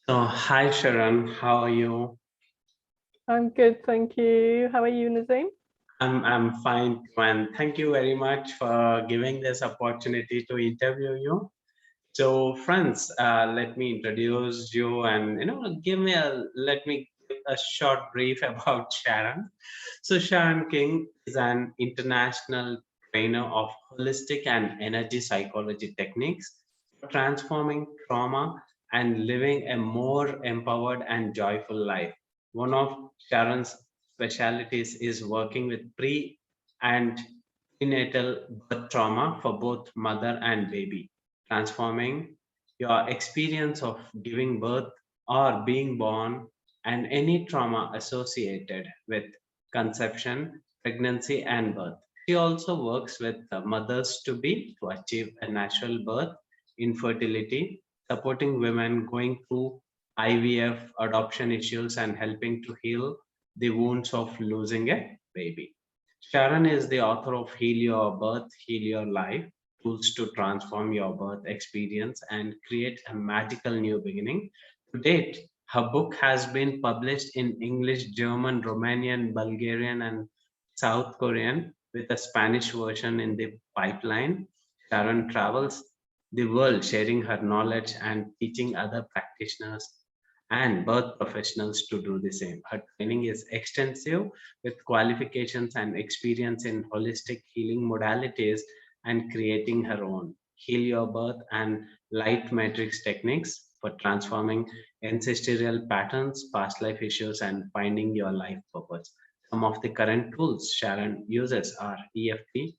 So, hi Sharon, how are you? I'm good, thank you. How are you, Nazim? I'm fine too, and thank you very much for giving this opportunity to interview you. So, friends, let me introduce you, and let me give a short brief about Sharon. So, Sharon King is an international trainer of holistic and energy psychology techniques for transforming trauma and living a more empowered and joyful life. One of Sharon's specialties is working with and prenatal birth trauma for both mother and baby, transforming your experience of giving birth or being born and any trauma associated with conception, pregnancy, and birth. She also works with mothers to be to achieve a natural birth, infertility, supporting women going through IVF, adoption issues, and helping to heal the wounds of losing a baby. Sharon is the author of Heal Your Birth, Heal Your Life, Tools to Transform Your Birth Experience and Create a Magical New Beginning. To date, her book has been published in English, German, Romanian, Bulgarian, and South Korean, with a Spanish version in the pipeline. Sharon travels the world sharing her knowledge and teaching other practitioners and birth professionals to do the same. Her training is extensive with qualifications and experience in holistic healing modalities and creating her own Heal Your Birth and Light Matrix techniques for transforming ancestral patterns, past life issues, and finding your life purpose. Some of the current tools Sharon uses are EFT,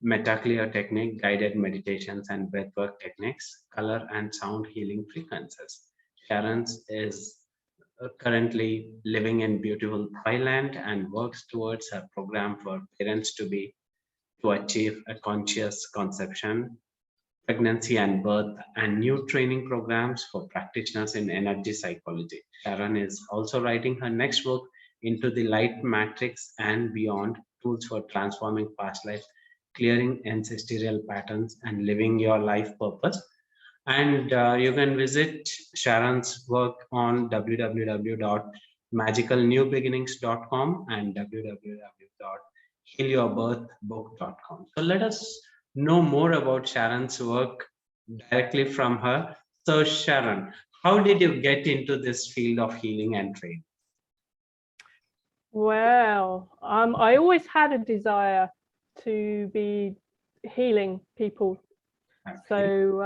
MetaClear Technique, guided meditations, and breathwork techniques, color and sound healing frequencies. Sharon is currently living in beautiful Thailand and works towards a program for parents to achieve a conscious conception, pregnancy and birth, and new training programs for practitioners in energy psychology. Sharon is also writing her next book, Into the Light Matrix and Beyond, Tools for Transforming Past Life, Clearing Ancestral Patterns, and Living Your Life Purpose. And you can visit Sharon's work on www.magicalnewbeginnings.com and www.healyourbirthbook.com. So let us know more about Sharon's work directly from her. So Sharon, how did you get into this field of healing and training? Well, I always had a desire to be healing people. Okay. So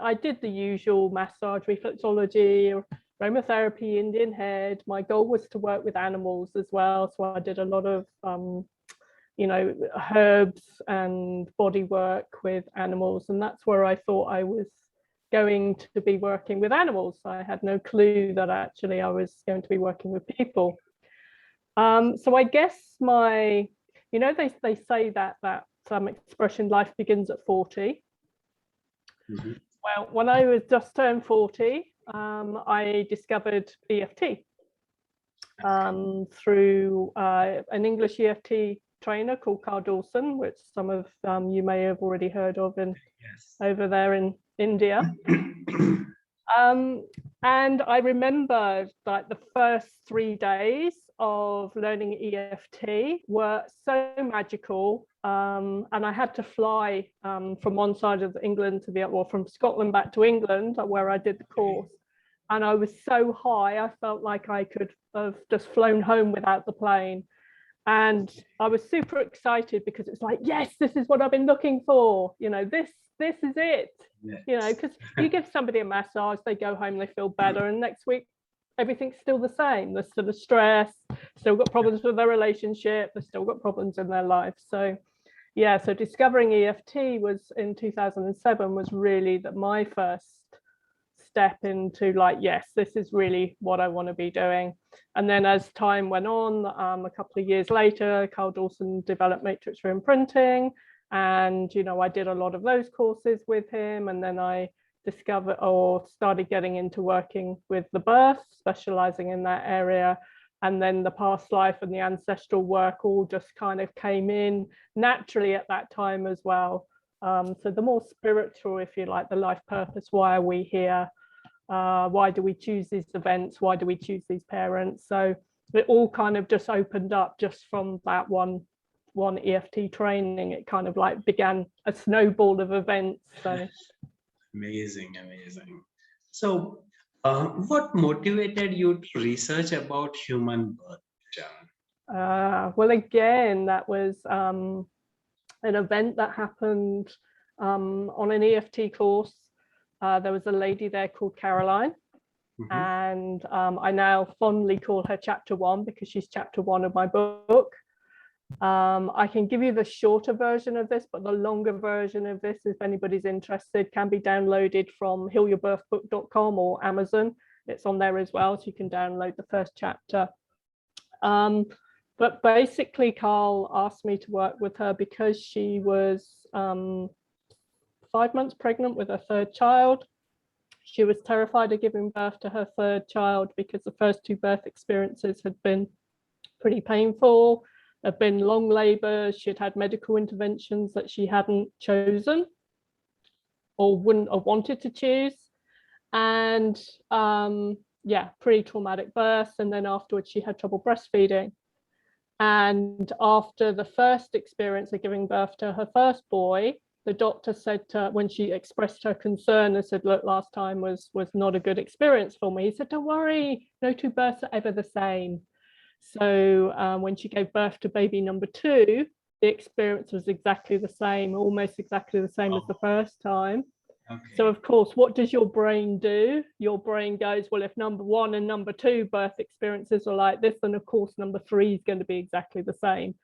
I did the usual massage, reflexology, aromatherapy, Indian head. My goal was to work with animals as well. So I did a lot of, herbs and body work with animals. And that's where I thought I was going to be working with animals. I had no clue that actually I was going to be working with people. So I guess they say that expression, life begins at 40. Mm-hmm. Well, when I was just turned 40, I discovered EFT through an English EFT trainer called Carl Dawson, which some of you may have already heard of over there in India. And I remember like the first 3 days of learning EFT were so magical. And I had to fly from one side of England to the other, from Scotland back to England, where I did the course. And I was so high, I felt like I could have just flown home without the plane. And I was super excited because it's like, yes, this is what I've been looking for. This is it. Yes. Because you give somebody a massage, they go home, they feel better, and next week everything's still the same. There's still the stress, still got problems with their relationship, they've still got problems in their life. So yeah, so discovering EFT was in 2007 was really my first step into like, yes, this is really what I want to be doing. And then as time went on, a couple of years later, Carl Dawson developed matrix reimprinting. And, I did a lot of those courses with him. And then I discovered or started getting into working with the birth, specializing in that area. And then the past life and the ancestral work all just kind of came in naturally at that time as well. So the more spiritual, if you like, the life purpose, why are we here? Why do we choose these events? Why do we choose these parents? So it all kind of just opened up just from that one EFT training. It kind of like began a snowball of events. So amazing. So what motivated you to research about human birth, Sharon? well, again, that was an event that happened on an EFT course. There was a lady there called Caroline. And I now fondly call her chapter 1 because she's chapter 1 of my book. I can give you the shorter version of this, but the longer version of this, if anybody's interested, can be downloaded from healyourbirthbook.com or Amazon. It's on there as well, so you can download the first chapter. But basically, Carl asked me to work with her because she was 5 months pregnant with her 3rd child. She was terrified of giving birth to her 3rd child because the first 2 birth experiences had been pretty painful. There'd been long labors. She'd had medical interventions that she hadn't chosen or wouldn't have wanted to choose. And yeah, pretty traumatic birth. And then afterwards, she had trouble breastfeeding. And after the first experience of giving birth to her first boy, the doctor said to her, when she expressed her concern and said, look, last time was not a good experience for me. He said, don't worry, no 2 births are ever the same. So when she gave birth to baby number 2, the experience was exactly the same, almost exactly the same as the first time. Okay. So of course, what does your brain do? Your brain goes, well, if number 1 and number 2 birth experiences are like this, then of course number 3 is going to be exactly the same.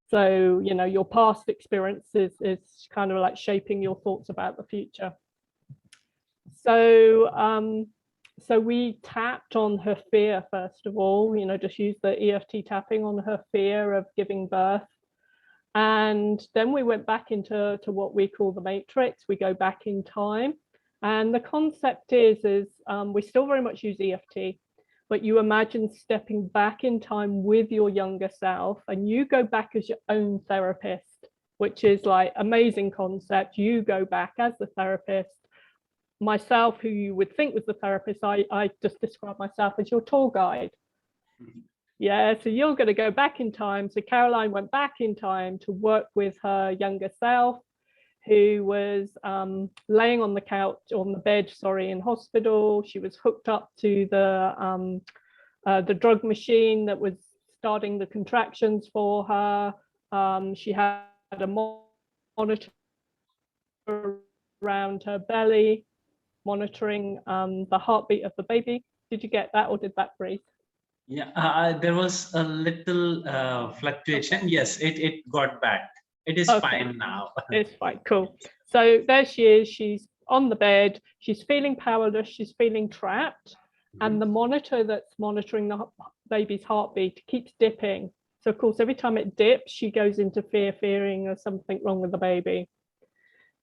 So, you know, your past experience is kind of like shaping your thoughts about the future. So, so we tapped on her fear, first of all, you know, just use the EFT tapping on her fear of giving birth. And then we went back into what we call the matrix. We go back in time. And the concept is we still very much use EFT. But you imagine stepping back in time with your younger self and you go back as your own therapist, which is like amazing concept. You go back as the therapist. Myself, who you would think was the therapist, I just describe myself as your tour guide. Yeah, so you're going to go back in time. So Caroline went back in time to work with her younger self, who was laying on the couch, on the bed, sorry, in hospital. She was hooked up to the drug machine that was starting the contractions for her. She had a monitor around her belly, monitoring the heartbeat of the baby. Did you get that, or did that freeze? Yeah, there was a little fluctuation. Okay. Yes, it got back. It is okay. Fine now. It's fine, cool. So there she is, she's on the bed, she's feeling powerless, she's feeling trapped, and the monitor that's monitoring the baby's heartbeat keeps dipping. So of course, every time it dips, she goes into fearing there's something wrong with the baby.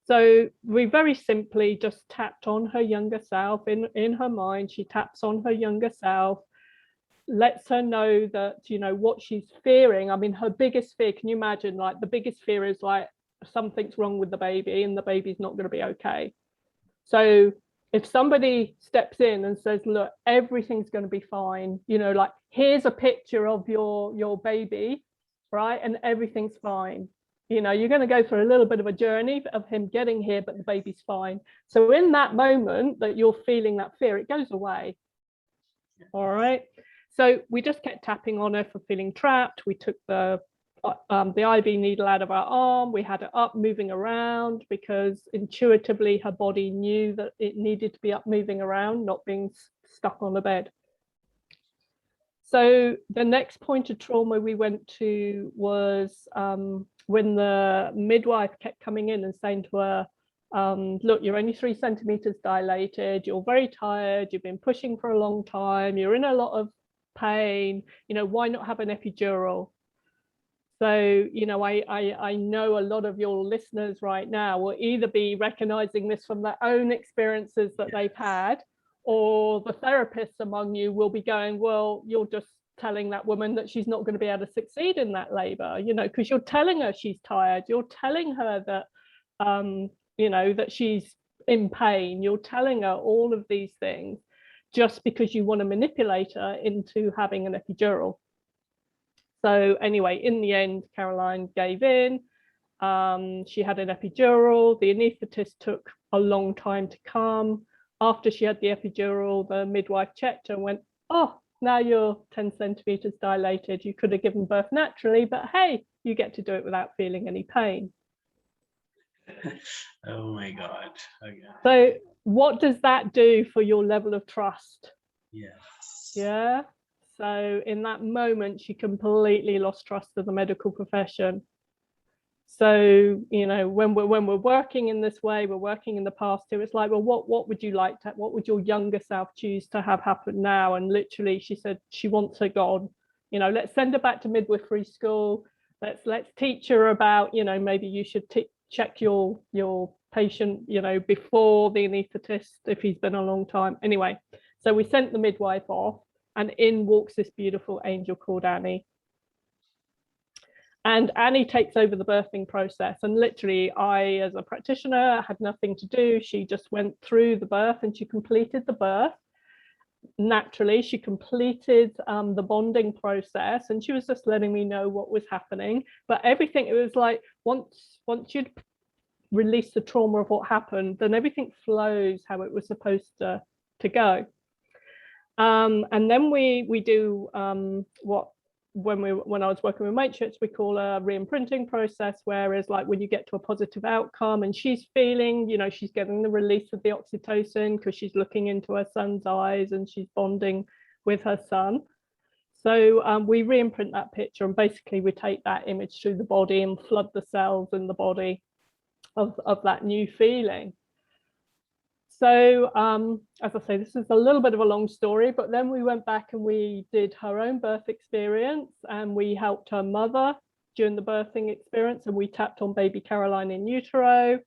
So we very simply just tapped on her younger self in her mind. She taps on her younger self, lets her know that, you know, what she's fearing. I mean, her biggest fear, can you imagine, like the biggest fear is like something's wrong with the baby and the baby's not going to be okay. So if somebody steps in and says, look, everything's going to be fine, you know, like here's a picture of your baby, right, and everything's fine. You know, you're going to go through a little bit of a journey of him getting here, but the baby's fine. So in that moment that you're feeling that fear, it goes away. All right. So we just kept tapping on her for feeling trapped. We took the IV needle out of her arm. We had it up, moving around, because intuitively her body knew that it needed to be up, moving around, not being stuck on the bed. So the next point of trauma we went to was when the midwife kept coming in and saying to her, look, you're only 3 centimeters dilated, you're very tired, you've been pushing for a long time, you're in a lot of pain, you know, why not have an epidural? So, you know, I know a lot of your listeners right now will either be recognizing this from their own experiences that they've had, or the therapists among you will be going, well, you're just telling that woman that she's not going to be able to succeed in that labor, you know, because you're telling her she's tired, you're telling her that, you know, that she's in pain. You're telling her all of these things just because you want to manipulate her into having an epidural. So anyway, in the end, Caroline gave in. She had an epidural. The anaesthetist took a long time to come. After she had the epidural, the midwife checked her and went, oh, now you're 10 centimeters dilated. You could have given birth naturally, but hey, you get to do it without feeling any pain. Oh my God. Okay. So what does that do for your level of trust? Yes. Yeah. So in that moment, she completely lost trust of the medical profession. So, you know, when we're working in this way, we're working in the past too. It's like, well, what would you like to, what would your younger self choose to have happen now? And literally, she said she wants her gone. You know, let's send her back to midwifery school. Let's teach her about, you know, maybe you should check your patient, you know, before the anaesthetist if he's been a long time. Anyway, so we sent the midwife off, and in walks this beautiful angel called Annie. And Annie takes over the birthing process. And literally, I, as a practitioner, had nothing to do. She just went through the birth and she completed the birth. Naturally, she completed the bonding process, and she was just letting me know what was happening. But everything, it was like once you'd release the trauma of what happened, then everything flows how it was supposed to go. And then we do what when I was working with matrix, we call a re-imprinting process, whereas like when you get to a positive outcome and she's feeling, you know, she's getting the release of the oxytocin because she's looking into her son's eyes and she's bonding with her son. So we re-imprint that picture, and basically we take that image through the body and flood the cells in the body of that new feeling. So as I say, this is a little bit of a long story, but then we went back and we did her own birth experience, and we helped her mother during the birthing experience, and we tapped on baby Caroline in utero.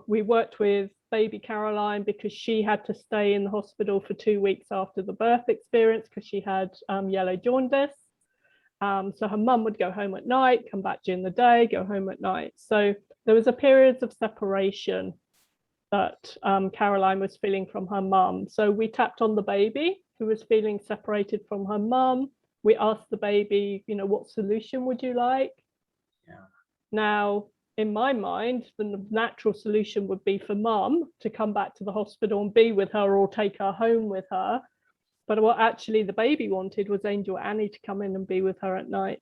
We worked with baby Caroline because she had to stay in the hospital for 2 weeks after the birth experience because she had yellow jaundice. So her mum would go home at night, come back during the day, go home at night. So there was a period of separation that Caroline was feeling from her mum. So we tapped on the baby who was feeling separated from her mum. We asked the baby, you know, what solution would you like? Yeah. Now, in my mind, the natural solution would be for mum to come back to the hospital and be with her or take her home with her. But what actually the baby wanted was Angel Annie to come in and be with her at night.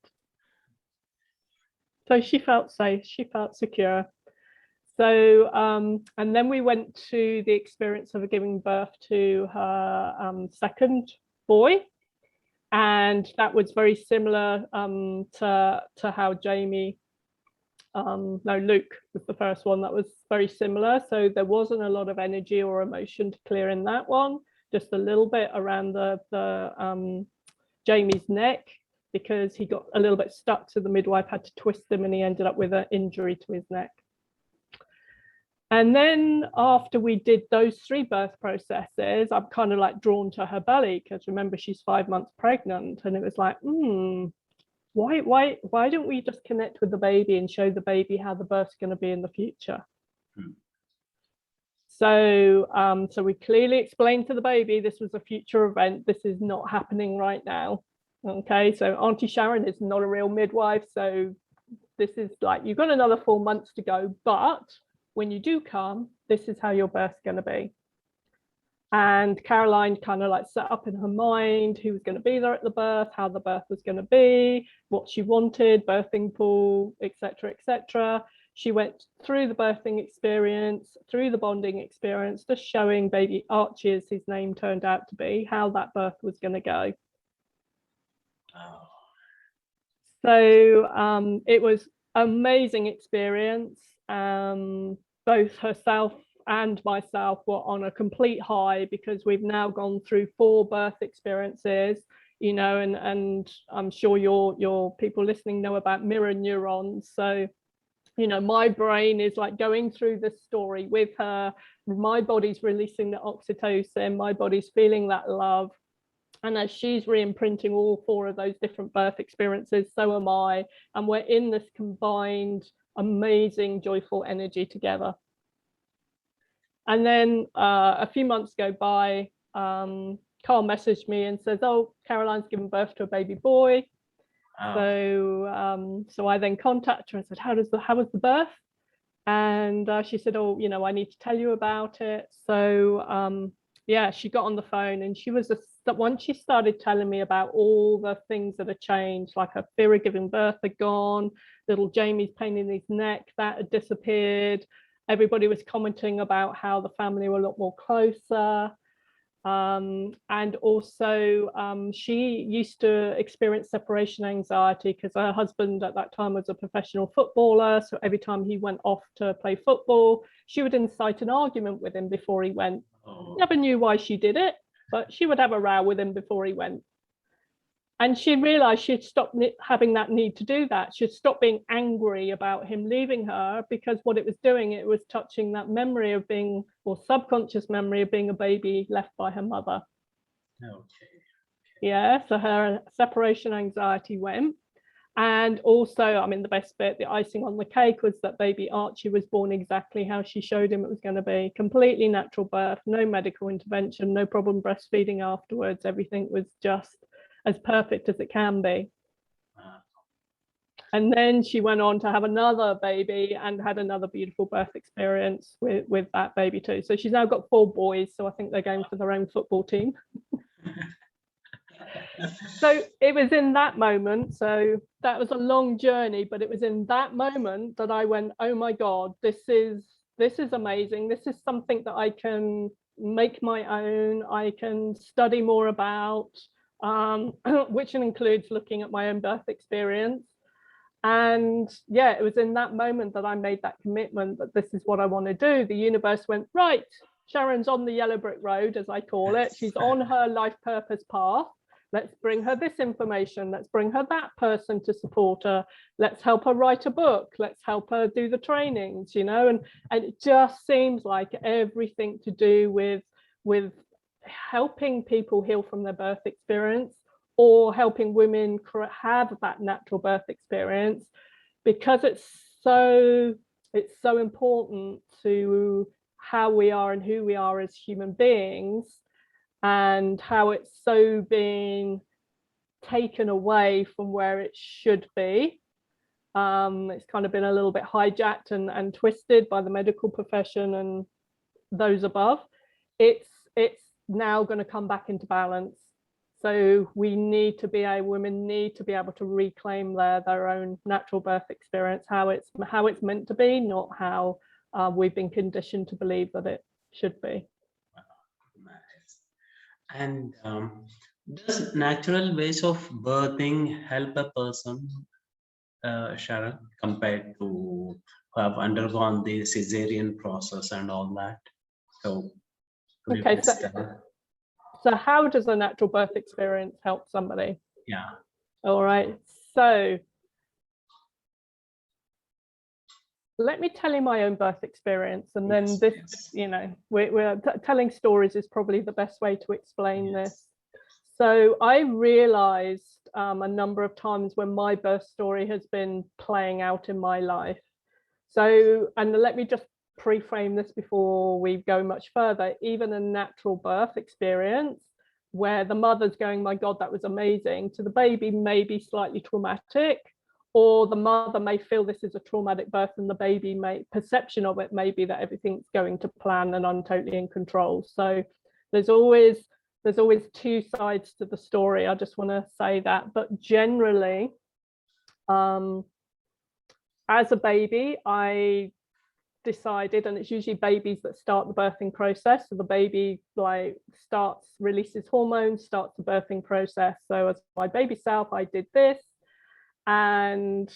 So she felt safe, she felt secure. So, and then we went to the experience of giving birth to her second boy. And that was very similar to how Jamie, no, Luke was the first one. That was very similar. So there wasn't a lot of energy or emotion to clear in that one, just a little bit around the Jamie's neck, because he got a little bit stuck. So the midwife had to twist him and he ended up with an injury to his neck. And then after we did those 3 birth processes, I'm kind of like drawn to her belly, because remember, she's 5 months pregnant. And it was like, why don't we just connect with the baby and show the baby how the birth's going to be in the future? So, so we clearly explained to the baby this was a future event. This is not happening right now. Okay, so Auntie Sharon is not a real midwife. So this is like, you've got another 4 months to go, but when you do come, this is how your birth's going to be. And Caroline kind of like set up in her mind who was going to be there at the birth, how the birth was going to be, what she wanted, birthing pool, etc., etc. She went through the birthing experience, through the bonding experience, just showing baby Archie, as his name turned out to be, how that birth was going to go. Oh. So it was amazing experience. Both herself and myself were on a complete high, because we've now gone through 4 birth experiences, you know, and I'm sure your people listening know about mirror neurons. So, you know, my brain is like going through this story with her, my body's releasing the oxytocin, my body's feeling that love. And as she's re-imprinting all 4 of those different birth experiences, so am I. And we're in this combined, amazing, joyful energy together. And then a few months go by, Carl messaged me and says, oh, Caroline's given birth to a baby boy. So so I then contacted her and said, how was the birth? And she said, oh, you know, I need to tell you about it. So yeah, she got on the phone, and she was once she started telling me about all the things that had changed, like her fear of giving birth had gone, little Jamie's pain in his neck, that had disappeared. Everybody was commenting about how the family were a lot more closer. And also she used to experience separation anxiety because her husband at that time was a professional footballer. So every time he went off to play football, she would incite an argument with him before he went. Never knew why she did it, but she would have a row with him before he went. And she realized she'd stopped having that need to do that. She'd stopped being angry about him leaving her, because what it was doing, it was touching that memory of being, or subconscious memory of being a baby left by her mother. Okay. Yeah, so her separation anxiety went. And also, I mean, the best bit, the icing on the cake, was that baby Archie was born exactly how she showed him it was going to be. Completely natural birth, no medical intervention, no problem breastfeeding afterwards. Everything was just as perfect as it can be. And then she went on to have another baby and had another beautiful birth experience with that baby too. So she's now got 4 boys. So I think they're going for their own football team. So it was in that moment, so that was a long journey, but it was in that moment that I went, oh my God, this is amazing. This is something that I can make my own. I can study more about, which includes looking at my own birth experience. And yeah, it was in that moment that I made that commitment that this is what I want to do. The universe went, right, Sharon's on the yellow brick road, as I call it. She's on her life purpose path. Let's bring her this information. Let's bring her that person to support her. Let's help her write a book. Let's help her do the trainings, you know, and it just seems like everything to do with helping people heal from their birth experience, or helping women have that natural birth experience, because it's so important to how we are and who we are as human beings, and how it's so being taken away from where it should be. It's kind of been a little bit hijacked and twisted by the medical profession and those above. It's now going to come back into balance. So we need to be women need to be able to reclaim their own natural birth experience, how it's meant to be, not how we've been conditioned to believe that it should be. And does natural ways of birthing help a person, Sharon, compared to who have undergone the cesarean process and all that? So, okay, so how does a natural birth experience help somebody? Yeah. All right. So let me tell you my own birth experience, and then this, you know, we're telling stories is probably the best way to explain this. So I realized a number of times when my birth story has been playing out in my life. So, and let me just pre-frame this before we go much further. Even a natural birth experience where the mother's going, my God, that was amazing, to the baby may be slightly traumatic, or the mother may feel this is a traumatic birth, and the baby perception of it may be that everything's going to plan and I'm totally in control. So there's always 2 sides to the story. I just want to say that. But generally, as a baby, I decided, and it's usually babies that start the birthing process, so the baby releases hormones, starts the birthing process. So as my baby self, I did this, and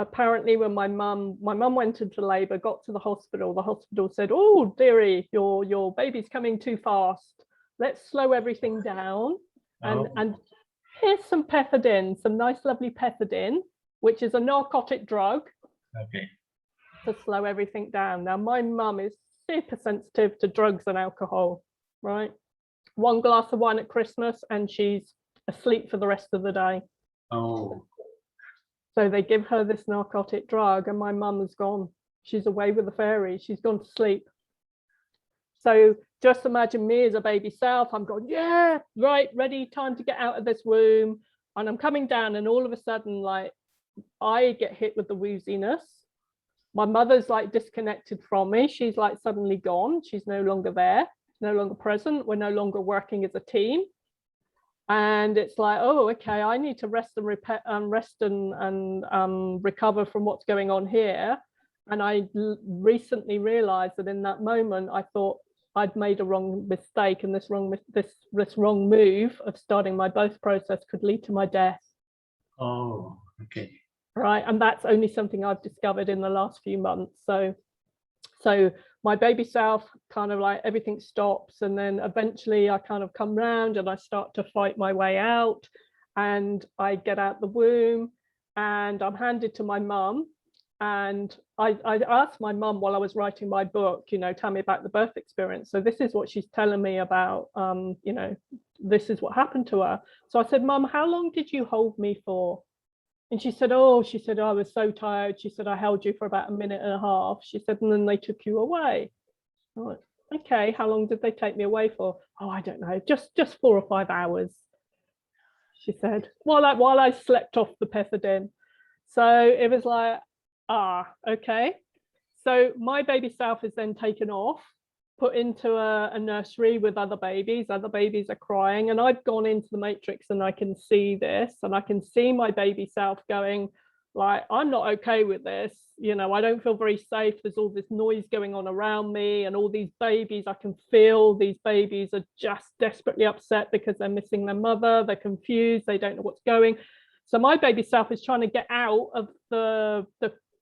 apparently when my mum went into labor, got to the hospital said, oh dearie, your baby's coming too fast, let's slow everything down. And here's some pethidine, some nice lovely pethidine, which is a narcotic drug. Okay. To slow everything down. Now my mum is super sensitive to drugs and alcohol, right? 1 glass of wine at Christmas and she's asleep for the rest of the day. Oh. So they give her this narcotic drug and my mum has gone. She's away with the fairies. She's gone to sleep. So just imagine me as a baby self. I'm going, yeah, right, ready, time to get out of this womb. And I'm coming down, and all of a sudden, like, I get hit with the wooziness. My mother's like disconnected from me. She's like suddenly gone. She's no longer there, no longer present. We're no longer working as a team. And it's like, oh, okay, I need to rest and recover from what's going on here. And I recently realized that in that moment, I thought I'd made a wrong mistake, and this wrong move of starting my birth process could lead to my death. Oh, okay. Right. And that's only something I've discovered in the last few months. So my baby self kind of like everything stops, and then eventually I kind of come round and I start to fight my way out, and I get out the womb, and I'm handed to my mum. And I asked my mum while I was writing my book, you know, tell me about the birth experience. So this is what she's telling me about, you know, this is what happened to her. So I said, Mum, how long did you hold me for? And she said, oh, I was so tired. She said, I held you for about a minute and a half. She said, and then they took you away. I went, okay, how long did they take me away for? Oh, I don't know, just 4 or 5 hours. She said, while I slept off the pethidine. So it was like, okay. So my baby self is then taken off, put into a nursery with other babies. Other babies are crying, and I've gone into the matrix, and I can see this, and I can see my baby self going like, I'm not okay with this. You know, I don't feel very safe. There's all this noise going on around me, and all these babies, I can feel these babies are just desperately upset because they're missing their mother. They're confused. They don't know what's going. So my baby self is trying to get out of the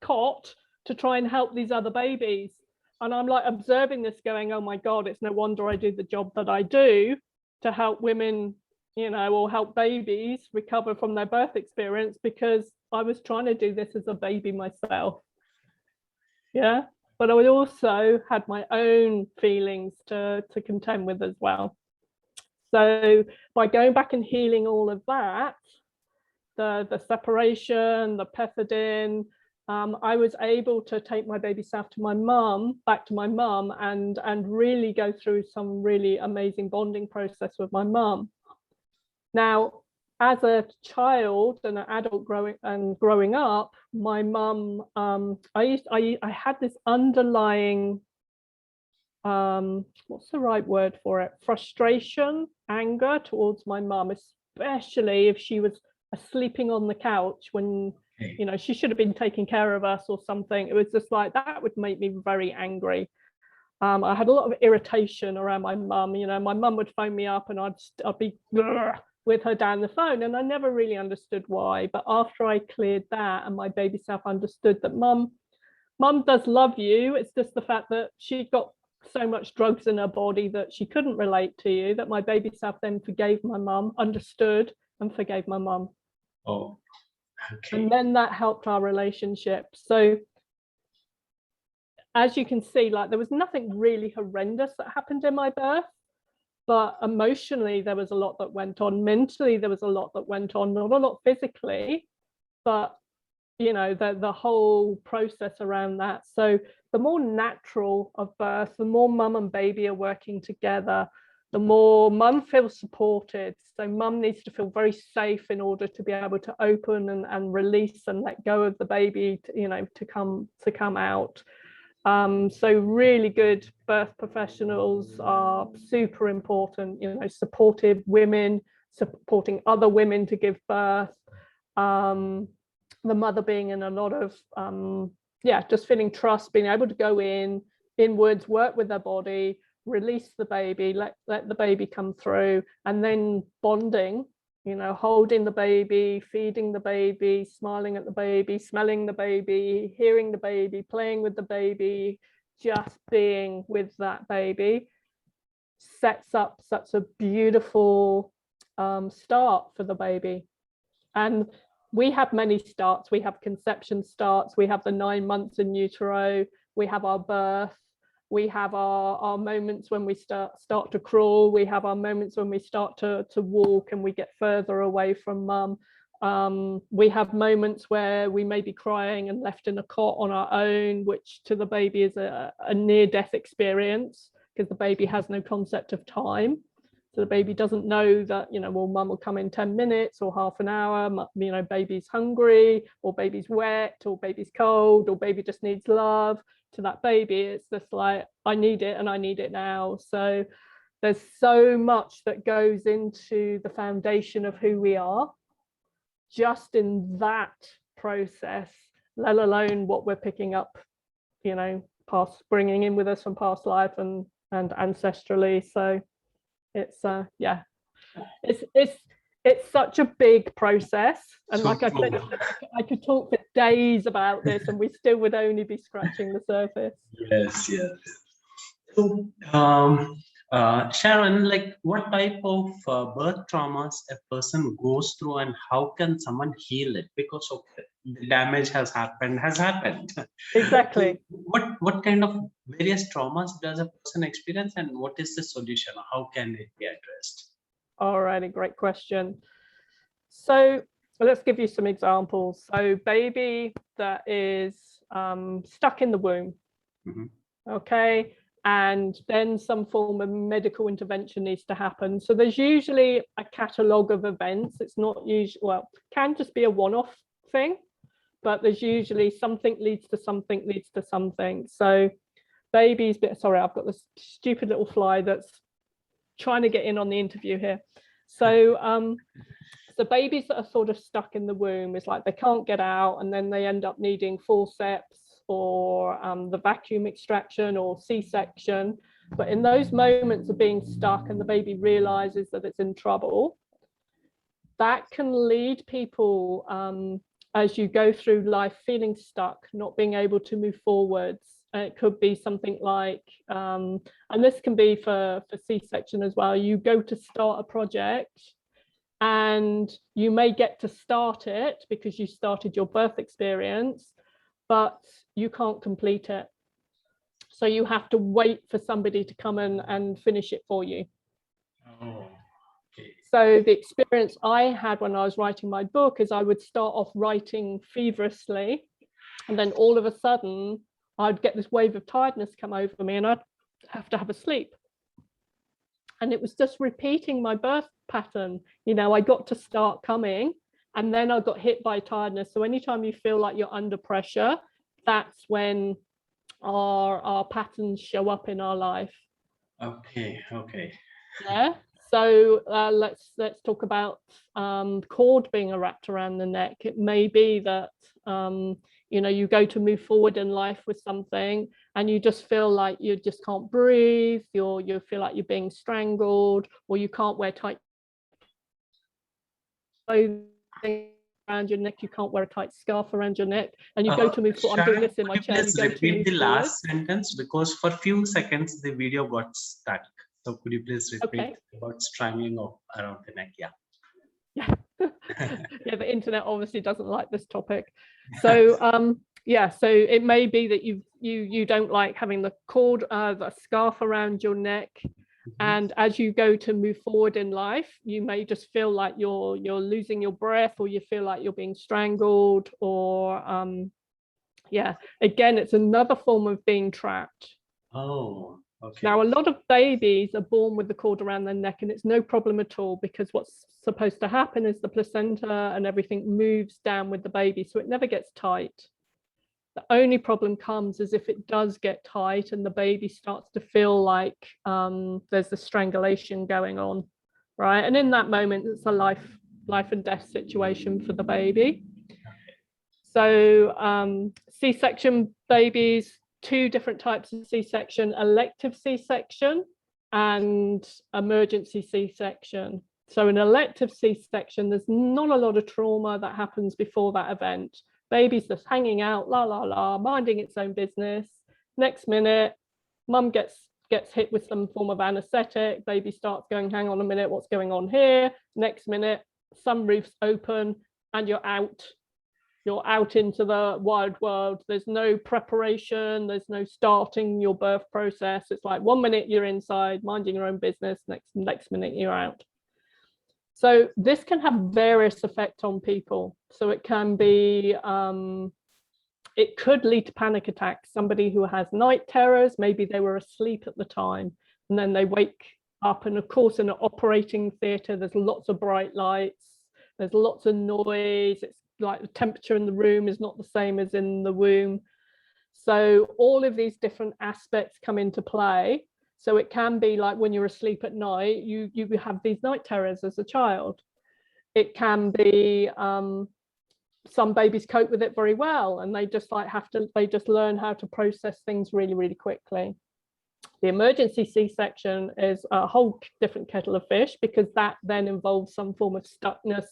cot to try and help these other babies. And I'm like observing this going, oh my God, it's no wonder I do the job that I do to help women, you know, or help babies recover from their birth experience, because I was trying to do this as a baby myself. Yeah. But I also had my own feelings to contend with as well. So by going back and healing all of that, the separation, the pethidine, I was able to take my baby self to my mum, back to my mum, and really go through some really amazing bonding process with my mum. Now, as a child and an adult growing up, my mum, I had this underlying, what's the right word for it? Frustration, anger towards my mum, especially if she was sleeping on the couch when, you know, she should have been taking care of us or something. It was just like, that would make me very angry. I had a lot of irritation around my mum. You know, my mum would phone me up, and I'd be with her down the phone, and I never really understood why. But after I cleared that, and my baby self understood that mum does love you, it's just the fact that she got so much drugs in her body that she couldn't relate to you, that my baby self then forgave my mum, understood and forgave my mum. Oh, okay. And then that helped our relationship. So as you can see, like, there was nothing really horrendous that happened in my birth, but emotionally there was a lot that went on. Mentally there was a lot that went on, not a lot physically, but you know, the whole process around that. So the more natural of birth, the more mum and baby are working together, the more mum feels supported. So mum needs to feel very safe in order to be able to open and release and let go of the baby, to, you know, to come out. So really good birth professionals are super important, you know, supportive women, supporting other women to give birth. The mother being in a lot of, just feeling trust, being able to go inwards, work with their body, release the baby, let the baby come through, and then bonding, you know, holding the baby, feeding the baby, smiling at the baby, smelling the baby, hearing the baby, playing with the baby, just being with that baby sets up such a beautiful start for the baby. And we have many starts. We have conception starts, we have the 9 months in utero, we have our birth, we have our moments when we start to crawl, we have our moments when we start to walk and we get further away from mum. We have moments where we may be crying and left in a cot on our own, which to the baby is a near-death experience, because the baby has no concept of time. So the baby doesn't know that, well, mum will come in 10 minutes or half an hour, baby's hungry, or baby's wet, or baby's cold, or baby just needs love. To that baby, it's just like, I need it and I need it now. So there's so much that goes into the foundation of who we are, just in that process, let alone what we're picking up, past, bringing in with us from past life and ancestrally. So it's it's such a big process, and like I said, I could talk for days about this and we still would only be scratching the surface. Yes. So Sharon, like, what type of birth traumas a person goes through, and how can someone heal it? Because the damage has happened. Exactly. What kind of various traumas does a person experience, and what is the solution? How can it be addressed? All righty, great question. So let's give you some examples. So baby that is stuck in the womb, okay, and then some form of medical intervention needs to happen. So there's usually a catalogue of events. It's not usually, well, can just be a one-off thing, but there's usually something leads to something leads to something. So baby's sorry, I've got this stupid little fly that's trying to get in on the interview here. So so babies that are sort of stuck in the womb, is like they can't get out, and then they end up needing forceps or the vacuum extraction or C-section. But in those moments of being stuck and the baby realizes that it's in trouble, that can lead people as you go through life feeling stuck, not being able to move forwards. It could be something like, and this can be for C-section as well, you go to start a project and you may get to start it because you started your birth experience, but you can't complete it. So you have to wait for somebody to come in and finish it for you. Oh, okay. So the experience I had when I was writing my book is I would start off writing feverishly, and then all of a sudden I'd get this wave of tiredness come over me and I'd have to have a sleep. And it was just repeating my birth pattern. I got to start coming and then I got hit by tiredness. So anytime you feel like you're under pressure, that's when our patterns show up in our life. Okay. Yeah. So let's talk about cord being wrapped around the neck. It may be that you go to move forward in life with something and you just feel like you just can't breathe, you feel like you're being strangled, or you can't wear tight clothing around your neck, you can't wear a tight scarf around your neck, and you go to move forward. I'm doing this in my chair. Please repeat the last sentence, because for a few seconds the video got stuck. So could you please repeat about strangling around the neck? Yeah, the internet obviously doesn't like this topic. So so it may be that you don't like having the cord, the scarf around your neck, and as you go to move forward in life, you may just feel like you're losing your breath, or you feel like you're being strangled, or again, it's another form of being trapped. Oh, okay. Now, a lot of babies are born with the cord around their neck, and it's no problem at all, because what's supposed to happen is the placenta and everything moves down with the baby, so it never gets tight. The only problem comes is if it does get tight and the baby starts to feel like there's the strangulation going on, right? And in that moment, it's a life and death situation for the baby. So C-section babies, two different types of C-section: elective C-section and emergency C-section. So an elective C-section, there's not a lot of trauma that happens before that event. Baby's just hanging out, la la la, minding its own business. Next minute, mum gets hit with some form of anesthetic. Baby starts going, hang on a minute, what's going on here? Next minute, sunroof's open and you're out. You're out into the wide world. There's no preparation. There's no starting your birth process. It's like 1 minute you're inside, minding your own business. Next minute you're out. So this can have various effects on people. So it can be, it could lead to panic attacks. Somebody who has night terrors, maybe they were asleep at the time, and then they wake up. And of course, in an operating theatre, there's lots of bright lights, there's lots of noise. It's like the temperature in the room is not the same as in the womb. So all of these different aspects come into play. So it can be like when you're asleep at night, you have these night terrors as a child. It can be some babies cope with it very well, and they just like they just learn how to process things really, really quickly. The emergency C-section is a whole different kettle of fish, because that then involves some form of stuckness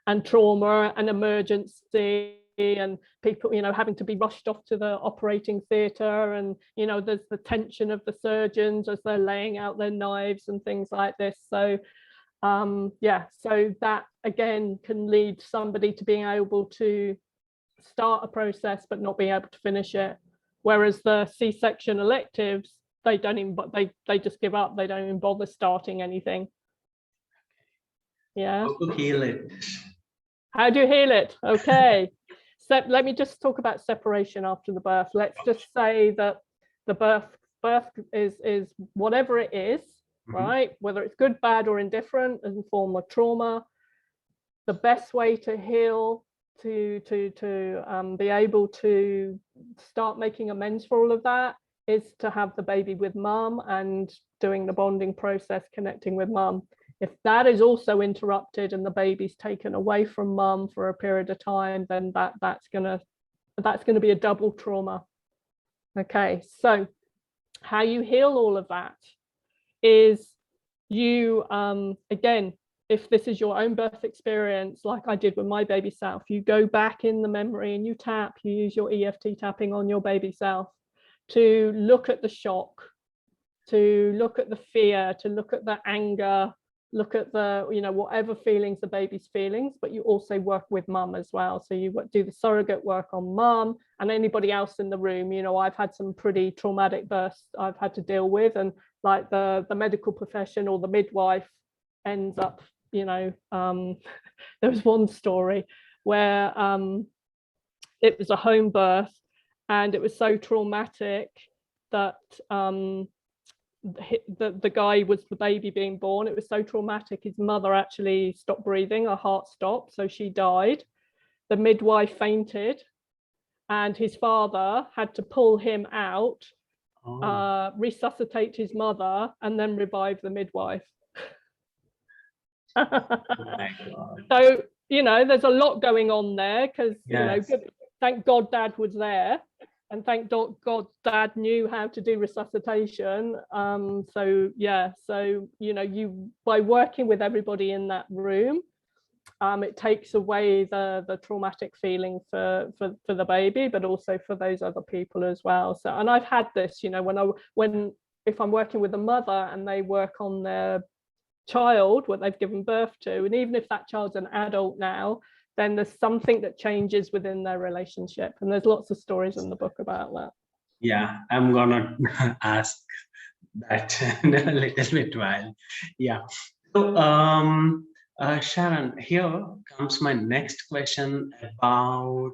and trauma and emergency, and people, you know, having to be rushed off to the operating theatre, and, you know, there's the tension of the surgeons as they're laying out their knives and things like this. So yeah, so that again can lead somebody to being able to start a process but not being able to finish it. Whereas the C-section electives, they don't even, they just give up. They don't even bother starting anything. Yeah. How to heal it? How do you heal it? Okay. So let me just talk about separation after the birth. Let's just say that the birth is whatever it is, right? Whether it's good, bad, or indifferent in form of trauma. The best way to heal, to be able to start making amends for all of that, is to have the baby with mum and doing the bonding process, connecting with mum. If that is also interrupted and the baby's taken away from mum for a period of time, then that's gonna be a double trauma. Okay, so how you heal all of that is you, again, if this is your own birth experience, like I did with my baby self, you go back in the memory and you use your EFT tapping on your baby self to look at the shock, to look at the fear, to look at the anger, look at the, you know, whatever feelings the baby's feelings, but you also work with mum as well. So you do the surrogate work on mum and anybody else in the room. You know, I've had some pretty traumatic births I've had to deal with, and like the medical profession or the midwife ends up, you know, there was one story where it was a home birth and it was so traumatic that the guy was the baby being born. It was so traumatic, his mother actually stopped breathing, her heart stopped, so she died. The midwife fainted and his father had to pull him out, resuscitate his mother, and then revive the midwife. Oh my God. So, you know, there's a lot going on there, because, yes. You know, thank God Dad was there, and thank God Dad knew how to do resuscitation. So yeah, so, you know, by working with everybody in that room, it takes away the traumatic feeling for the baby, but also for those other people as well. So, and I've had this, you know, if I'm working with a mother and they work on their child, what they've given birth to, and even if that child's an adult now, then there's something that changes within their relationship, and there's lots of stories in the book about that. Yeah, I'm gonna ask that in a little bit while. Yeah. So Sharon, here comes my next question about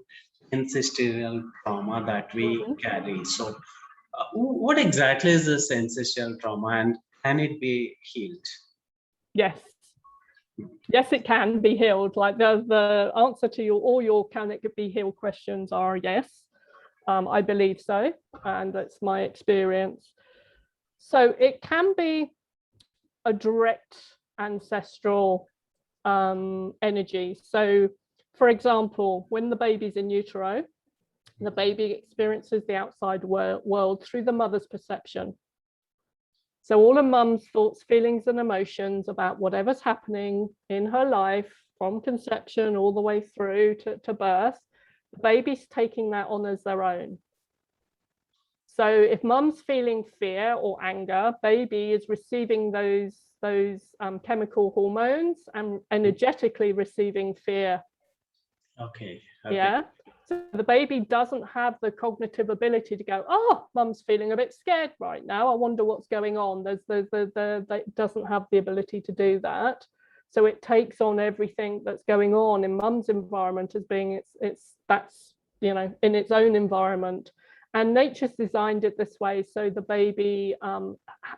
ancestral trauma that we carry. So what exactly is this ancestral trauma, and can it be healed? Yes, it can be healed. Like the answer to all your can it be healed questions are yes. I believe so, and that's my experience. So it can be a direct ancestral energy. So, for example, when the baby's in utero, the baby experiences the outside world through the mother's perception. So all of mum's thoughts, feelings, and emotions about whatever's happening in her life from conception all the way through to birth, the baby's taking that on as their own. So if mum's feeling fear or anger, baby is receiving those chemical hormones and energetically receiving fear. Okay. Yeah. So the baby doesn't have the cognitive ability to go, oh, mum's feeling a bit scared right now, I wonder what's going on. It doesn't have the ability to do that. So it takes on everything that's going on in mum's environment as being that's, you know, in its own environment. And nature's designed it this way, so the baby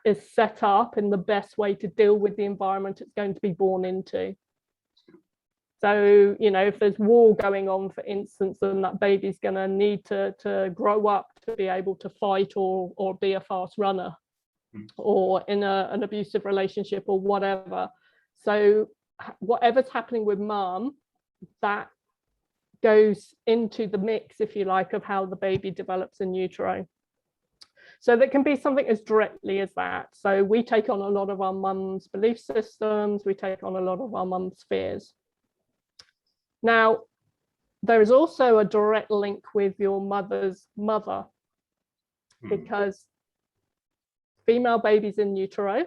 is set up in the best way to deal with the environment it's going to be born into. So, you know, if there's war going on, for instance, then that baby's going to need to grow up to be able to fight or be a fast runner, or in an abusive relationship or whatever. So whatever's happening with mum, that goes into the mix, if you like, of how the baby develops in utero. So that can be something as directly as that. So we take on a lot of our mum's belief systems, we take on a lot of our mum's fears. Now, there is also a direct link with your mother's mother, because female babies in utero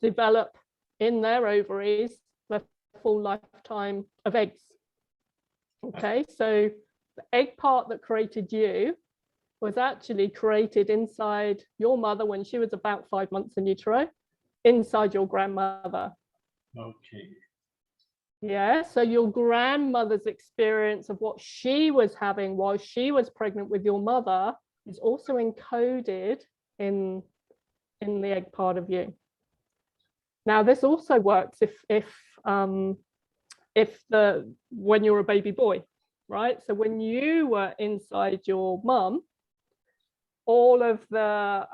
develop in their ovaries their full lifetime of eggs. Okay, so the egg part that created you was actually created inside your mother when she was about 5 months in utero, inside your grandmother. Okay. Yeah, so your grandmother's experience of what she was having while she was pregnant with your mother is also encoded in the egg part of you. Now, this also works when you're a baby boy, right? So when you were inside your mum, all of the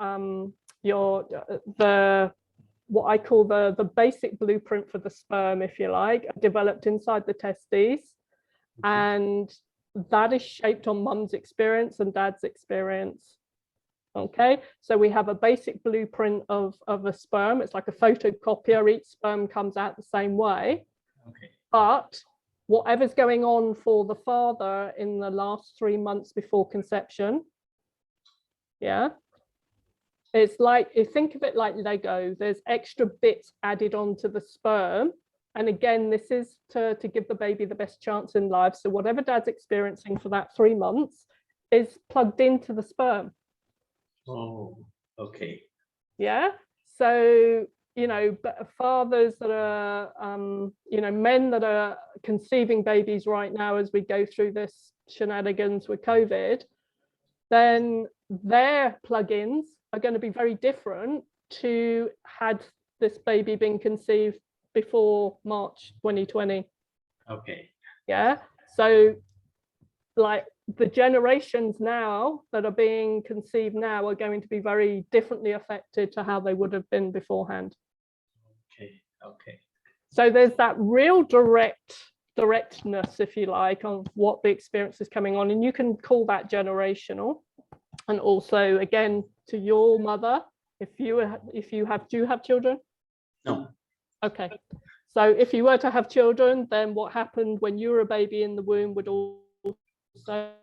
what I call the basic blueprint for the sperm, if you like, developed inside the testes, and that is shaped on mum's experience and dad's experience. Okay, so we have a basic blueprint of a sperm. It's like a photocopier. Each sperm comes out the same way. Okay. But whatever's going on for the father in the last 3 months before conception, yeah, it's like, you think of it like Lego. There's extra bits added onto the sperm. And again, this is to give the baby the best chance in life. So whatever dad's experiencing for that 3 months is plugged into the sperm. Oh, okay. Yeah. So, you know, fathers that are, you know, men that are conceiving babies right now as we go through this shenanigans with COVID, then their plugins are going to be very different to had this baby been conceived before March 2020. Okay. Yeah. So like the generations now that are being conceived now are going to be very differently affected to how they would have been beforehand. Okay. Okay. So there's that real directness, if you like, on what the experience is coming on, and you can call that generational. And also, again, to your mother, do you have children? No. Okay. So if you were to have children, then what happened when you were a baby in the womb would also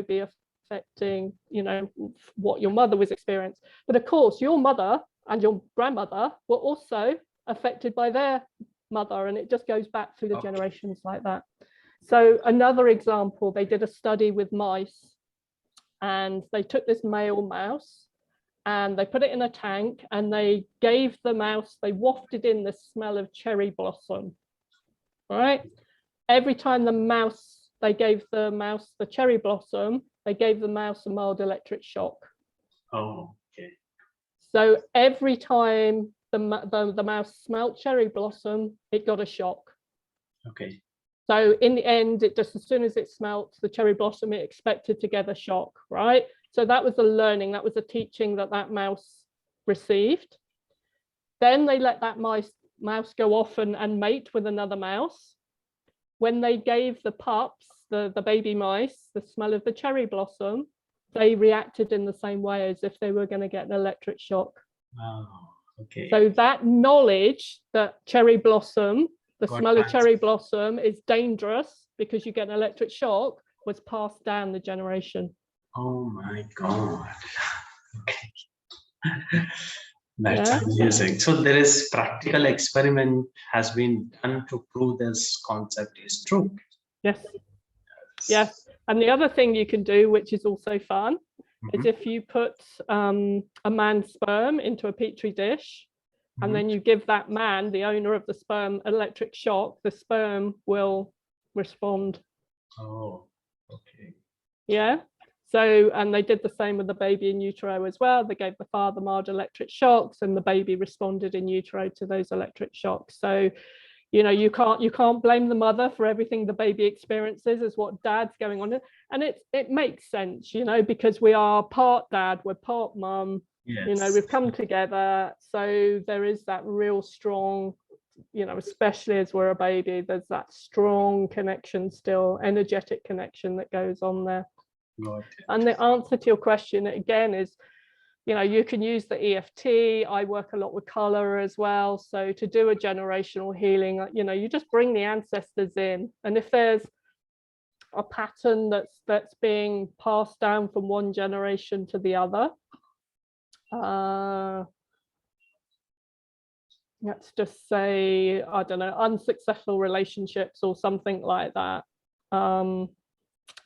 be affecting, you know, what your mother was experiencing. But of course, your mother and your grandmother were also affected by their mother, and it just goes back through the generations like that. So another example, they did a study with mice, and they took this male mouse and they put it in a tank, and they gave the mouse, they wafted in the smell of cherry blossom. All right. Every time they gave the mouse the cherry blossom, they gave the mouse a mild electric shock. Oh, okay. So every time the mouse smelt cherry blossom, it got a shock. Okay. So in the end, it just, as soon as it smelt the cherry blossom, it expected to get a shock, right? So that was the learning, that was the teaching that mouse received. Then they let that mouse go off and mate with another mouse. When they gave the pups, the baby mice, the smell of the cherry blossom, they reacted in the same way as if they were going to get an electric shock. Oh, okay. So that knowledge that cherry blossom, the smell of cherry blossom is dangerous because you get an electric shock, was passed down the generation. Oh my God. Okay. That's amazing. So there is practical experiment has been done to prove this concept is true. Yes. Yes. And the other thing you can do, which is also fun, is if you put a man's sperm into a petri dish and then you give that man, the owner of the sperm, electric shock, the sperm will respond. Oh, okay. Yeah. So, and they did the same with the baby in utero as well. They gave the father mild electric shocks, and the baby responded in utero to those electric shocks. So, you know, you can't blame the mother for everything the baby experiences, is what dad's going on. And it makes sense, you know, because we are part dad, we're part mum. Yes. You know, we've come together. So there is that real strong, you know, especially as we're a baby, there's that strong connection still, energetic connection that goes on there. Got it. And the answer to your question again is, you know, you can use the EFT. I work a lot with color as well. So to do a generational healing, you know, you just bring the ancestors in. And if there's a pattern that's being passed down from one generation to the other, let's just say, I don't know, unsuccessful relationships or something like that.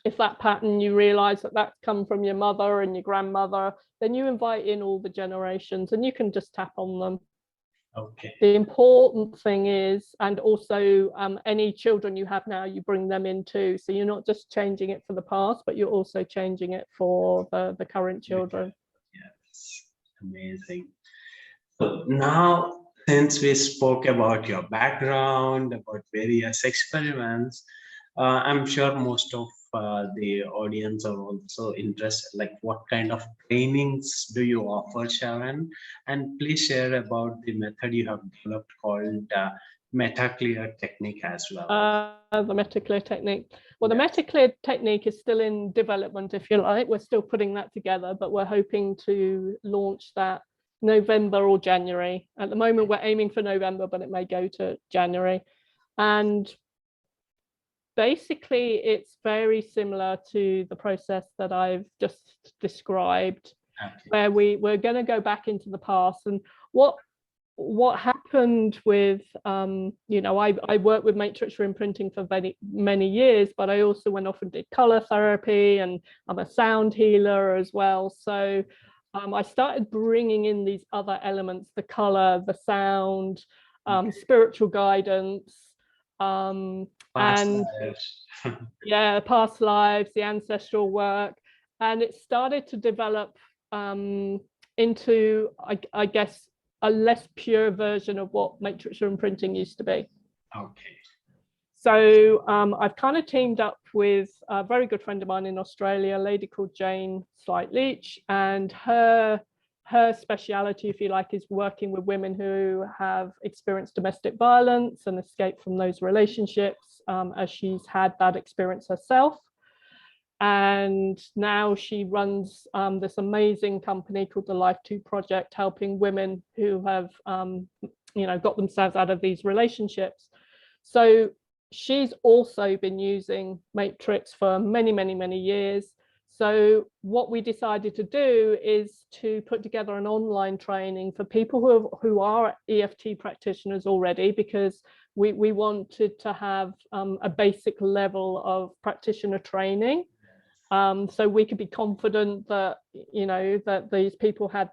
If that pattern, you realize that that's come from your mother and your grandmother, then you invite in all the generations and you can just tap on them. Okay. The important thing is, and also any children you have now, you bring them in too. So you're not just changing it for the past, but you're also changing it for the current children. Yes, amazing. So now, since we spoke about your background, about various experiments, I'm sure most of the audience are also interested, like what kind of trainings do you offer, Sharon? And please share about the method you have developed called MetaClear Technique as well. The MetaClear Technique. Well, the MetaClear Technique is still in development, if you like. We're still putting that together, but we're hoping to launch that November or January. At the moment, we're aiming for November, but it may go to January. And basically, it's very similar to the process that I've just described, where we're going to go back into the past. And what happened with, you know, I worked with matrix reimprinting for many years, but I also went off and did color therapy, and I'm a sound healer as well. So I started bringing in these other elements, the color, the sound, spiritual guidance, and yeah, past lives, the ancestral work. And it started to develop into, I guess, a less pure version of what matrix imprinting used to be. Okay. So I've kind of teamed up with a very good friend of mine in Australia, a lady called Jane Slight-Leach, and her speciality, if you like, is working with women who have experienced domestic violence and escaped from those relationships, as she's had that experience herself. And now she runs this amazing company called the Life 2 Project, helping women who have, you know, got themselves out of these relationships. So she's also been using Matrix for many, many, many years. So what we decided to do is to put together an online training for people who are EFT practitioners already, because we wanted to have a basic level of practitioner training. So we could be confident that, you know, that these people had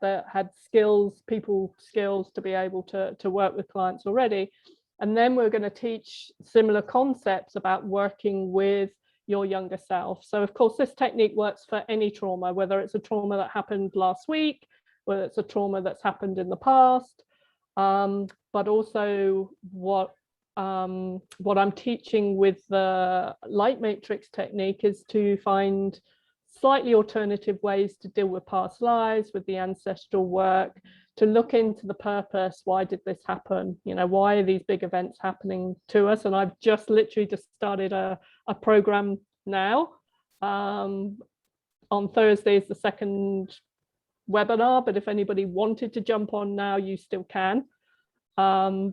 skills to be able to work with clients already. And then we're going to teach similar concepts about working with your younger self. So of course, this technique works for any trauma, whether it's a trauma that happened last week, whether it's a trauma that's happened in the past, but also what I'm teaching with the light matrix technique is to find slightly alternative ways to deal with past lives, with the ancestral work, to look into the purpose. Why did this happen? You know, why are these big events happening to us? And I've literally just started a program now. On Thursday is the second webinar, but if anybody wanted to jump on now, you still can,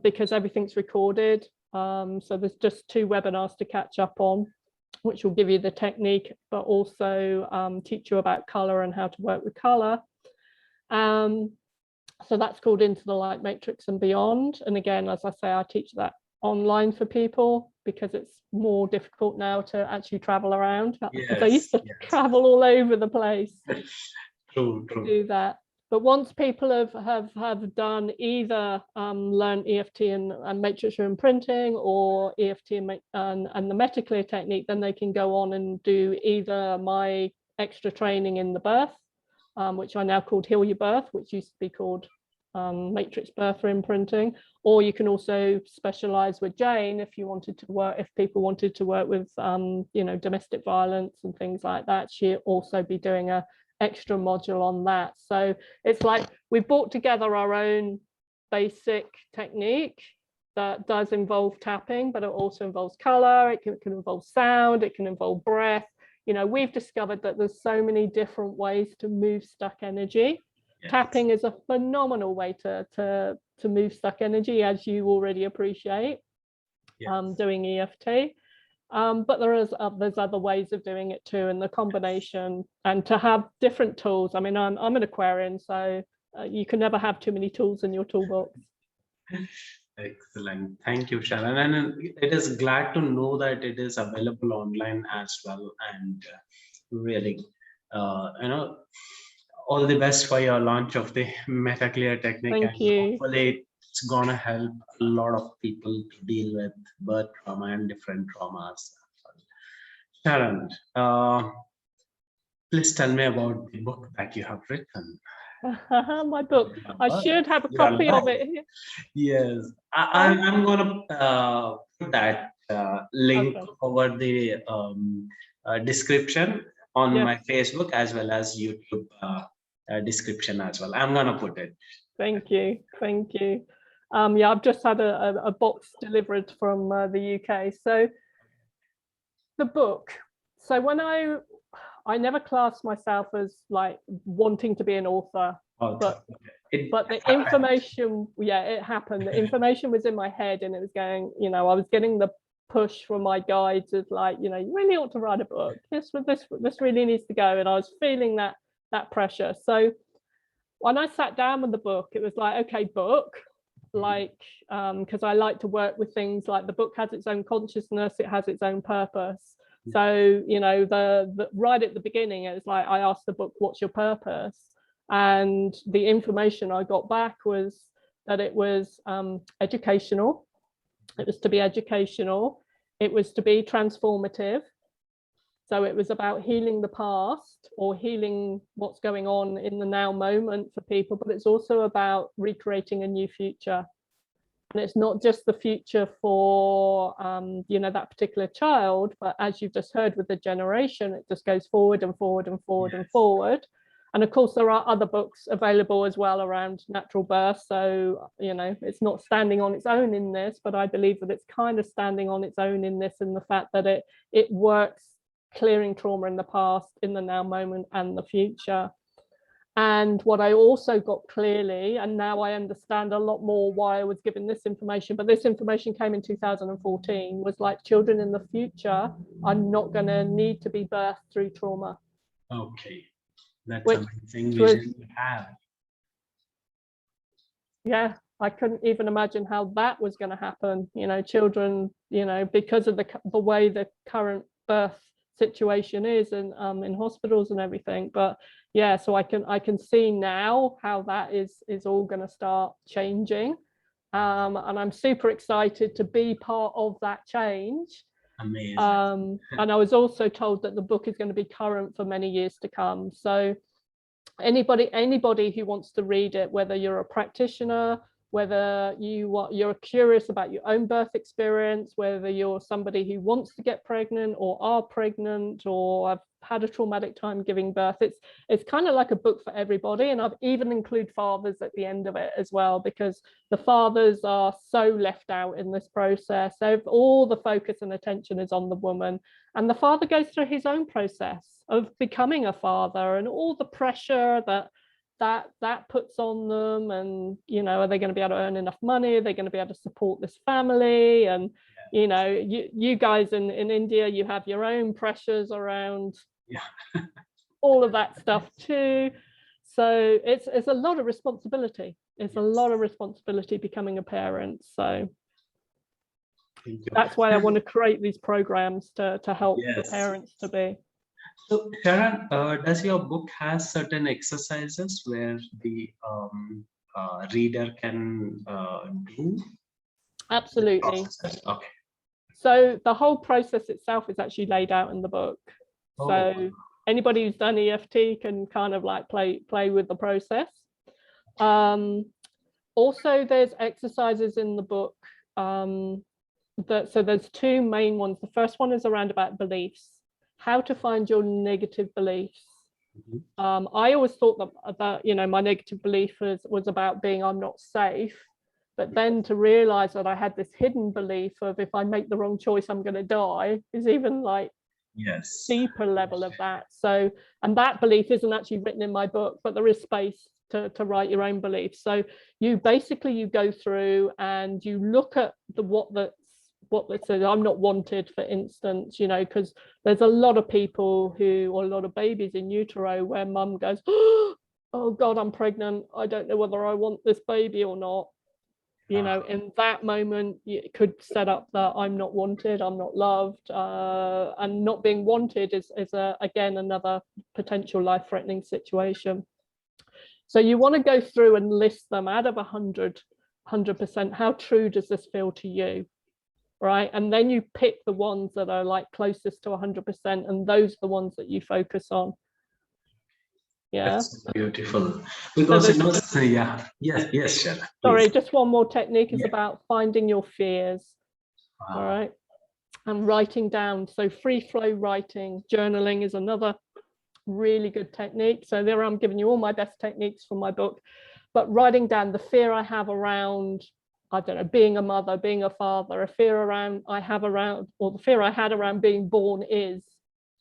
because everything's recorded. So there's just 2 webinars to catch up on, which will give you the technique, but also teach you about color and how to work with color. So that's called Into the Light Matrix and Beyond. And again, as I say, I teach that online for people because it's more difficult now to actually travel around. Because I used to travel all over the place true. to do that. But once people have done either learn EFT and matrix imprinting, or EFT and the MetaClear technique, then they can go on and do either my extra training in the birth, which I now called Heal Your Birth, which used to be called matrix birth imprinting, or you can also specialize with Jane if you wanted to work, if people wanted to work with domestic violence and things like that. She'll also be doing a extra module on that. So it's like we've brought together our own basic technique that does involve tapping, but it also involves color, it can involve sound, it can involve breath. We've discovered that there's so many different ways to move stuck energy. Yes. Tapping is a phenomenal way to move stuck energy, as you already appreciate. Yes. Doing EFT. But there's other ways of doing it too, and the combination, and to have different tools. I mean, I'm an Aquarian, so you can never have too many tools in your toolbox. Excellent. Thank you, Sharon. And it is glad to know that it is available online as well. And really, all the best for your launch of the MetaClear technique. Thank you. Hopefully it's gonna help a lot of people to deal with birth trauma and different traumas. Sharon, please tell me about the book that you have written. My book. I should have a copy of it here. Yes, I'm gonna put that link over the description on my Facebook, as well as YouTube description as well. I'm gonna put it. Thank you. I've just had a box delivered from the UK. So the book. So when I never classed myself as like wanting to be an author, but the information, it happened. The information was in my head, and it was going, I was getting the push from my guides of like, you really ought to write a book. This really needs to go, and I was feeling that pressure. So when I sat down with the book, it was like, okay, book, like, because I like to work with things like the book has its own consciousness, it has its own purpose. So, the right at the beginning, it was like, I asked the book, what's your purpose? And the information I got back was that it was educational. It was to be educational. It was to be transformative. So it was about healing the past, or healing what's going on in the now moment for people, but it's also about recreating a new future. And it's not just the future for, that particular child, but as you've just heard with the generation, it just goes forward and forward and forward and forward. And of course, there are other books available as well around natural birth. So, it's not standing on its own in this, but I believe that it's kind of standing on its own in this, in the fact that it works clearing trauma in the past, in the now moment, and the future. And what I also got clearly, and now I understand a lot more why I was given this information, but this information came in 2014, was like, children in the future are not going to need to be birthed through trauma. Okay, that's amazing vision to have. Yeah, I couldn't even imagine how that was going to happen. Children, because of the way the current birth situation is, and in hospitals and everything. But yeah, so I can see now how that is all going to start changing, and I'm super excited to be part of that change. Amazing. And I was also told that the book is going to be current for many years to come. So anybody who wants to read it, whether you're a practitioner, whether you're curious about your own birth experience, whether you're somebody who wants to get pregnant or are pregnant, or I've had a traumatic time giving birth, it's kind of like a book for everybody. And I've even included fathers at the end of it as well, because the fathers are so left out in this process. So all the focus and attention is on the woman, and the father goes through his own process of becoming a father, and all the pressure that puts on them. And are they going to be able to earn enough money? Are they going to be able to support this family? And you guys in India, you have your own pressures around all of that stuff too. So it's a lot of responsibility. It's a lot of responsibility becoming a parent. So that's why I want to create these programs to help the parents to be. So, Sharon, does your book has certain exercises where the reader can do the Absolutely. processes? Okay. So the whole process itself is actually laid out in the book. Oh, So anybody who's done EFT can kind of like play with the process. Also, there's exercises in the book so there's two main ones. The first one is around about beliefs, how to find your negative beliefs. I always thought that my negative belief was about being I'm not safe, but then to realize that I had this hidden belief of if I make the wrong choice, I'm going to die is even like yes. deeper level of that. So, and that belief isn't actually written in my book, but there is space to write your own beliefs. So you go through and you look at what that says I'm not wanted, for instance, because there's a lot of people or a lot of babies in utero where mum goes, oh God, I'm pregnant, I don't know whether I want this baby or not. In that moment, it could set up that I'm not wanted, I'm not loved, and not being wanted is again another potential life-threatening situation. So you want to go through and list them out of 100%. How true does this feel to you? Right. And then you pick the ones that are like closest to 100%, and those are the ones that you focus on. Yeah. That's beautiful. Because yes, Sharon, sorry, please. just one more technique is about finding your fears. Wow. All right. And writing down. So free flow writing, journaling is another really good technique. So there I'm giving you all my best techniques from my book, but writing down the fear I have around, I don't know, being a mother, being a father, a fear I had around being born is,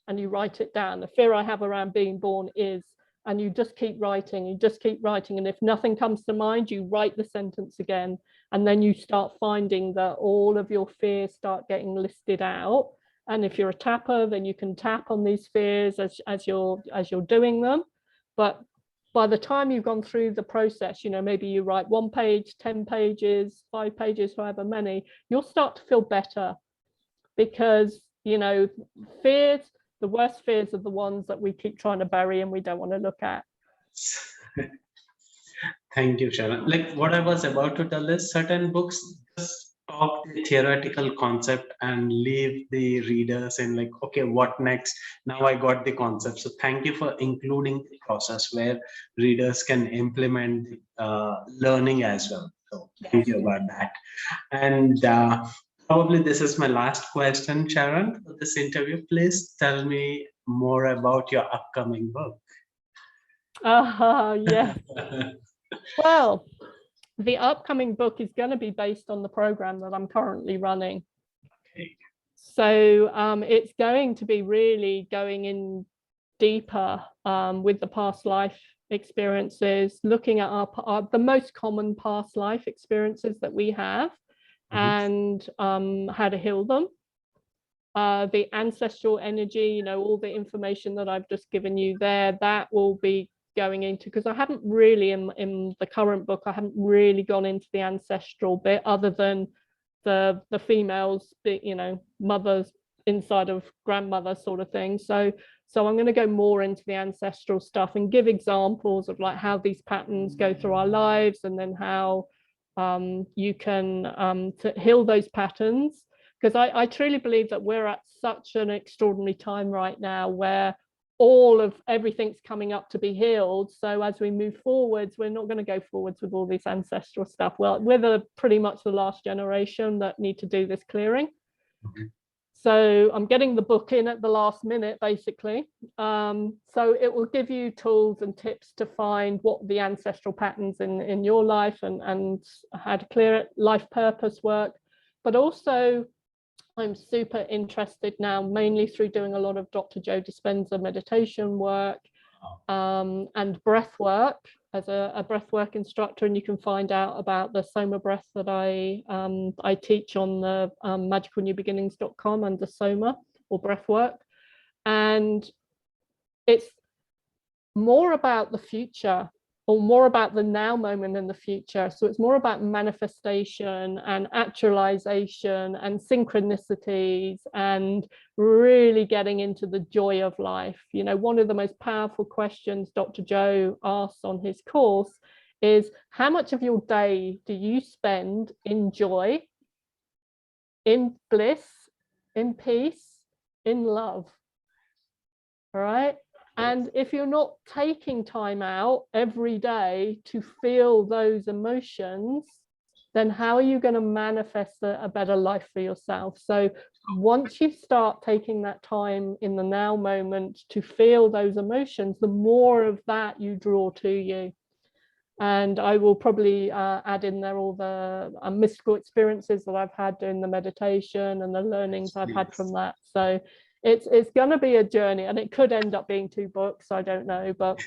and you write it down. The fear I have around being born is, and you just keep writing, and if nothing comes to mind, you write the sentence again, and then you start finding that all of your fears start getting listed out. And if you're a tapper, then you can tap on these fears as you're doing them. But by the time you've gone through the process, maybe you write 1 page, 10 pages, 5 pages, however many, you'll start to feel better, because fears, the worst fears are the ones that we keep trying to bury and we don't want to look at. Thank you, Sharon. Like what I was about to tell is certain books just talk the theoretical concept and leave the readers in like, okay, what next? Now I got the concept. So thank you for including the process where readers can implement learning as well. So thank you about that. And probably this is my last question, Sharon, for this interview. Please tell me more about your upcoming book. Yes. Well, the upcoming book is going to be based on the program that I'm currently running. Okay. So it's going to be really going in deeper with the past life experiences, looking at the most common past life experiences that we have, and how to heal them. The ancestral energy, all the information that I've just given you there, that will be going into, because I haven't really in the current book, I haven't really gone into the ancestral bit other than the females, mothers inside of grandmother sort of thing. So I'm going to go more into the ancestral stuff and give examples of like how these patterns go through our lives, and then how you can to heal those patterns. Because I truly believe that we're at such an extraordinary time right now where everything's coming up to be healed. So as we move forwards, we're not going to go forwards with all this ancestral stuff. Well, we're pretty much the last generation that need to do this clearing. So I'm getting the book in at the last minute, basically. So it will give you tools and tips to find what the ancestral patterns in your life and how to clear it, life purpose work. But also, I'm super interested now, mainly through doing a lot of Dr. Joe Dispenza meditation work and breath work as a breathwork instructor. And you can find out about the Soma breath that I teach on the magicalnewbeginnings.com under Soma or breathwork. And it's more about the future. or more about the now moment and the future. So it's more about manifestation and actualization and synchronicities and really getting into the joy of life. You know, one of the most powerful questions Dr. Joe asks on his course is, how much of your day do you spend in joy, in bliss, in peace, in love? All right. And if you're not taking time out every day to feel those emotions, then how are you going to manifest a better life for yourself? So once you start taking that time in the now moment to feel those emotions, the more of that you draw to you. And I will probably add in there all the mystical experiences that I've had doing the meditation and the learnings I've had from that. So it's going to be a journey, and it could end up being 2 books, I don't know, but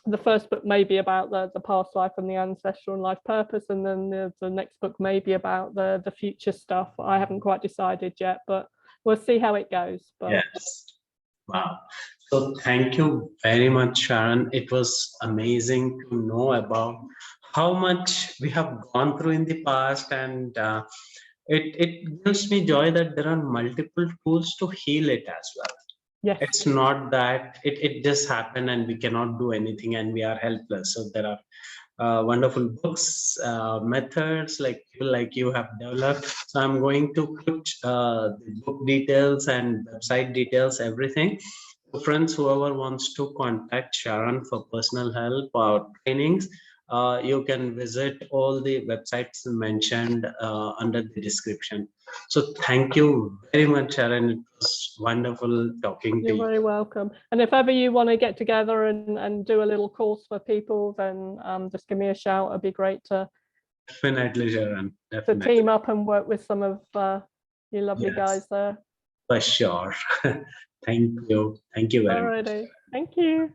the first book may be about the past life and the ancestral and life purpose, and then the next book may be about the future stuff. I haven't quite decided yet, but we'll see how it goes. But yes. Wow. So thank you very much, Sharon. It was amazing to know about how much we have gone through in the past, and it gives me joy that there are multiple tools to heal it as well. yes, It's not that it just happened and we cannot do anything and we are helpless. So there are wonderful books, methods like you have developed. So I'm going to put the book details and website details, everything. So friends, whoever wants to contact Sharon for personal help or trainings, you can visit all the websites mentioned under the description. So thank you very much, Sharon. It was wonderful talking to you're you. very welcome. And if ever you want to get together and do a little course for people, then just give me a shout. It'd be great to Definitely, Sharon. Definitely. team up and work with some of you lovely Yes, guys there. for sure. Thank you. Thank you very much. Alrighty, thank you.